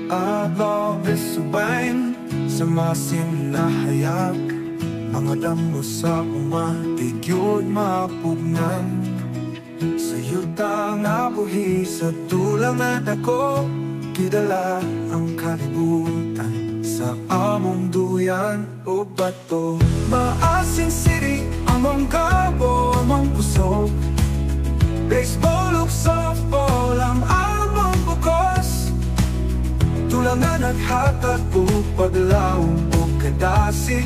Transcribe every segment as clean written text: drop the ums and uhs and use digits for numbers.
Adlaw bisubayn sa masim na hayag, mga damo sa umatigyod mapugnan. Sa yuta nga buhi sa tulang na dako, kidala ang kalibutan sa among duyan o bato. Maasin siri among kabo, among puso, baseball ug softball ang among bukos. Tulang nga naghatag o paglaong o kadasi,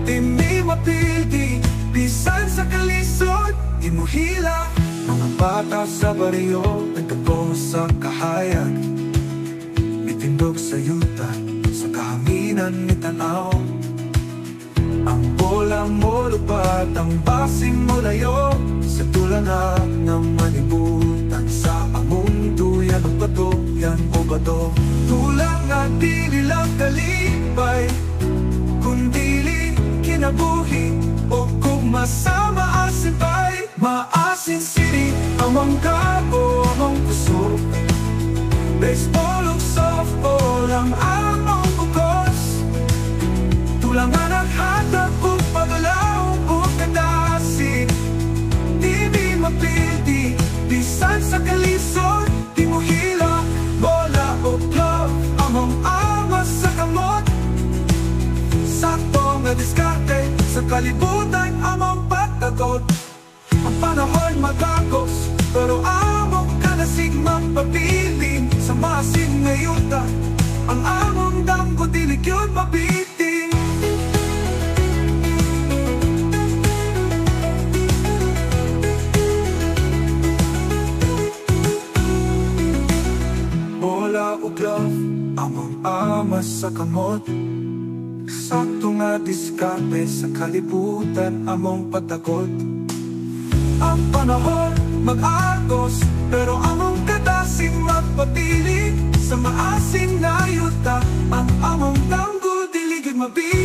timi mapildi, bisan sa kalisod, imuhila. Mga bata sa baryo, nagtabo sa kahayag, mitindog sa yuta, sa kahanginan ni tanaw. Ang bola mo lupat, ang basing mo layo, sa tulanag ng manibutan sa among duyan o bato, yan o bato. Tulang nga dili lang kalipay, kundili kinabuhi o kung masama asipay. Maasin siri among kabo, among puso, baseball ug softball ang among bukos. Tulang nga naghatag o pagalaw o kadasi, di mapildi, bisan sa kalisod, di mo hila. Bola o glove, among amas sa kamot, sakto nga diskarte, sa kalibutan among pagtagot. Ang panahon magagos, pero among kanasig magpapiling. Sa masin nga yuta, ang among damgo dilig yun mabiting. Bola o glove, among amas sa kamot, sakto nga diskarte, sa kalibutan among pagtagot. Ang panahon mag-agos, pero among kadasing magpapili. Sa maasin na yuta, ang among damgo diligid mabili.